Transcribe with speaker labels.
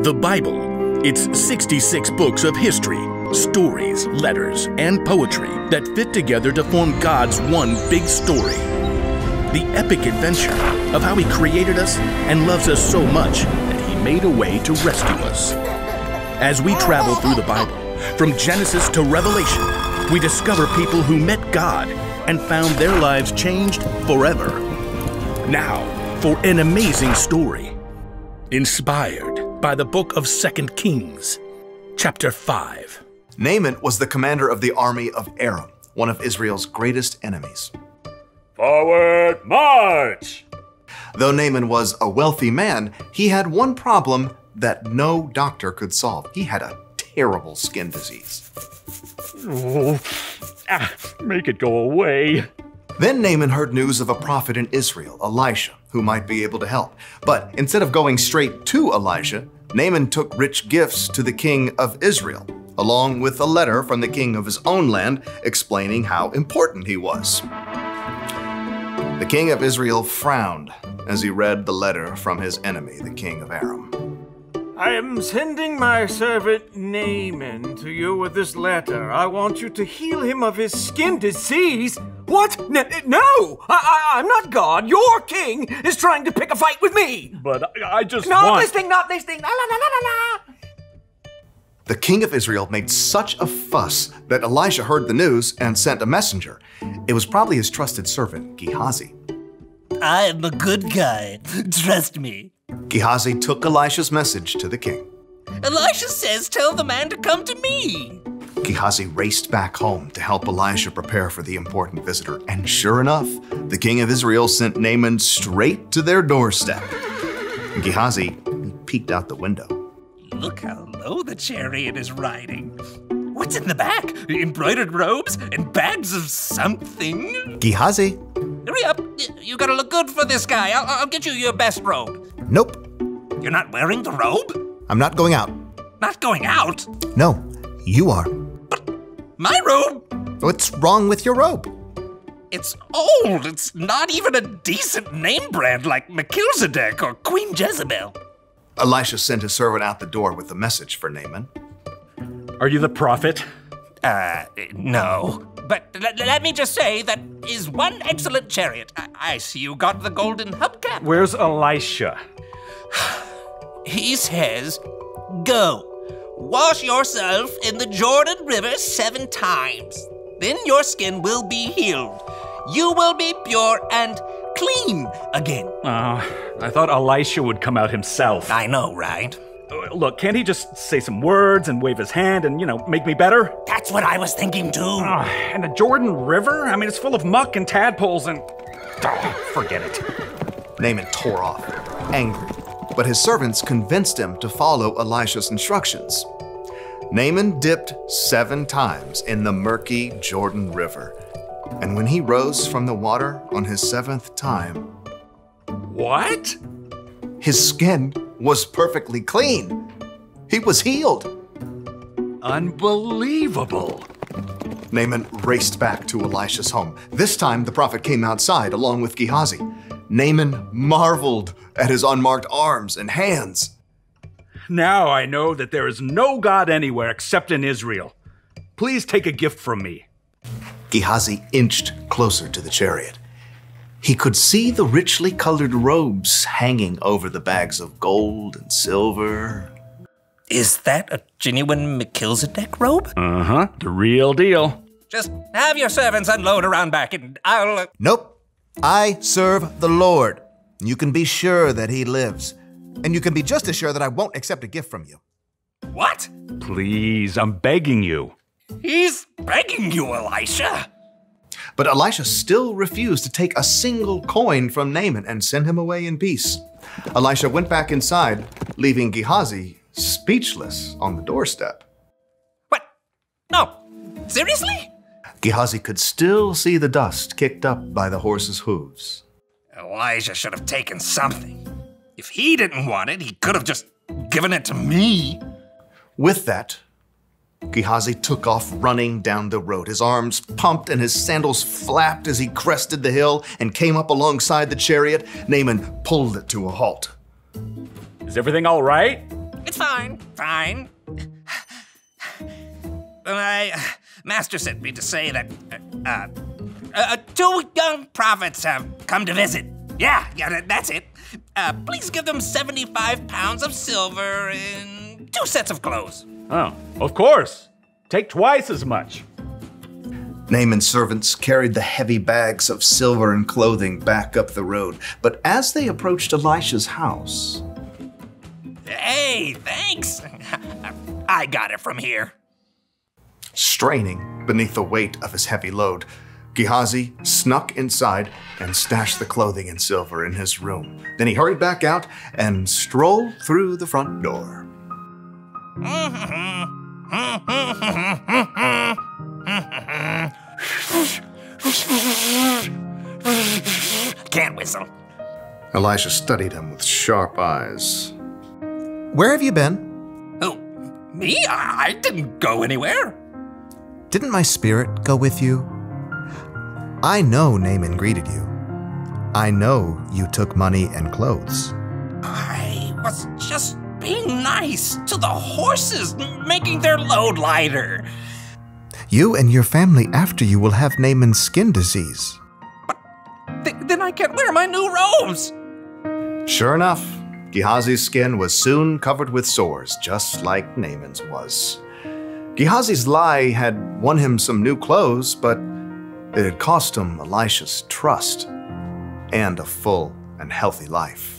Speaker 1: The Bible. It's 66 books of history, stories, letters, and poetry that fit together to form God's one big story. The epic adventure of how He created us and loves us so much that He made a way to rescue us. As we travel through the Bible, from Genesis to Revelation, we discover people who met God and found their lives changed forever. Now, for an amazing story, inspired by the book of 2 Kings, chapter 5.
Speaker 2: Naaman was the commander of the army of Aram, one of Israel's greatest enemies.
Speaker 3: Forward march!
Speaker 2: Though Naaman was a wealthy man, he had one problem that no doctor could solve. He had a terrible skin disease.
Speaker 3: Oh, make it go away.
Speaker 2: Then Naaman heard news of a prophet in Israel, Elisha, who might be able to help. But instead of going straight to Elisha, Naaman took rich gifts to the king of Israel, along with a letter from the king of his own land explaining how important he was. The king of Israel frowned as he read the letter from his enemy, the king of Aram.
Speaker 4: I am sending my servant Naaman to you with this letter. I want you to heal him of his skin disease. What? No! I'm not God. Your king is trying to pick a fight with me.
Speaker 3: But I just
Speaker 4: not
Speaker 3: want...
Speaker 4: Not this thing. La, la, la, la, la.
Speaker 2: The king of Israel made such a fuss that Elisha heard the news and sent a messenger. It was probably his trusted servant, Gehazi.
Speaker 5: I'm a good guy. Trust me.
Speaker 2: Gehazi took Elisha's message to the king.
Speaker 5: Elisha says tell the man to come to me.
Speaker 2: Gehazi raced back home to help Elisha prepare for the important visitor. And sure enough, the king of Israel sent Naaman straight to their doorstep. Gehazi peeked out the window.
Speaker 5: Look how low the chariot is riding. What's in the back? Embroidered robes and bags of something?
Speaker 2: Gehazi.
Speaker 5: Hurry up. You gotta look good for this guy. I'll get you your best robe.
Speaker 2: Nope.
Speaker 5: You're not wearing the robe?
Speaker 2: I'm not going out.
Speaker 5: Not going out?
Speaker 2: No, you are.
Speaker 5: But my robe?
Speaker 2: What's wrong with your robe?
Speaker 5: It's old. It's not even a decent name brand like Melchizedek or Queen Jezebel.
Speaker 2: Elisha sent his servant out the door with a message for Naaman.
Speaker 3: Are you the prophet?
Speaker 5: No. But let me just say that is one excellent chariot. I see you got the golden hubcap.
Speaker 3: Where's Elisha?
Speaker 5: He says, go, wash yourself in the Jordan River 7 times. Then your skin will be healed. You will be pure and clean again.
Speaker 3: I thought Elisha would come out himself.
Speaker 5: I know, right?
Speaker 3: Look, can't he just say some words and wave his hand and, make me better?
Speaker 5: That's what I was thinking too.
Speaker 3: And the Jordan River? I mean, it's full of muck and tadpoles and... forget it.
Speaker 2: Naaman tore off, angry, but his servants convinced him to follow Elisha's instructions. Naaman dipped 7 times in the murky Jordan River, and when he rose from the water on his 7th time...
Speaker 3: What?
Speaker 2: His skin was perfectly clean. He was healed.
Speaker 3: Unbelievable.
Speaker 2: Naaman raced back to Elisha's home. This time, the prophet came outside along with Gehazi. Naaman marveled at his unmarked arms and hands.
Speaker 3: Now I know that there is no God anywhere except in Israel. Please take a gift from me.
Speaker 2: Gehazi inched closer to the chariot. He could see the richly colored robes hanging over the bags of gold and silver.
Speaker 5: Is that a genuine Melchizedek robe?
Speaker 3: Uh-huh, the real deal.
Speaker 5: Just have your servants unload around back and I'll...
Speaker 2: Nope. I serve the Lord. You can be sure that He lives. And you can be just as sure that I won't accept a gift from you.
Speaker 5: What?
Speaker 3: Please, I'm begging you.
Speaker 5: He's begging you, Elisha.
Speaker 2: But Elisha still refused to take a single coin from Naaman and send him away in peace. Elisha went back inside, leaving Gehazi speechless on the doorstep.
Speaker 5: What? No, seriously?
Speaker 2: Gehazi could still see the dust kicked up by the horse's hooves.
Speaker 5: Elisha should have taken something. If he didn't want it, he could have just given it to me.
Speaker 2: With that, Gehazi took off running down the road. His arms pumped and his sandals flapped as he crested the hill and came up alongside the chariot. Naaman pulled it to a halt.
Speaker 3: Is everything all right?
Speaker 5: It's fine, fine. My master sent me to say that 2 young prophets have come to visit. Yeah, that's it. Please give them 75 pounds of silver and 2 sets of clothes.
Speaker 3: Oh, of course. Take twice as much.
Speaker 2: Naaman's servants carried the heavy bags of silver and clothing back up the road, but as they approached Elisha's house...
Speaker 5: Hey, thanks. I got it from here.
Speaker 2: Straining beneath the weight of his heavy load, Gehazi snuck inside and stashed the clothing and silver in his room. Then he hurried back out and strolled through the front door.
Speaker 5: Can't whistle.
Speaker 2: Elisha studied him with sharp eyes.
Speaker 6: Where have you been?
Speaker 5: Oh, me? I didn't go anywhere.
Speaker 6: Didn't my spirit go with you? I know Naaman greeted you. I know you took money and clothes.
Speaker 5: I was just being nice to the horses, making their load lighter.
Speaker 6: You and your family after you will have Naaman's skin disease.
Speaker 5: But then I can't wear my new robes.
Speaker 2: Sure enough, Gehazi's skin was soon covered with sores, just like Naaman's was. Gehazi's lie had won him some new clothes, but it had cost him Elisha's trust and a full and healthy life.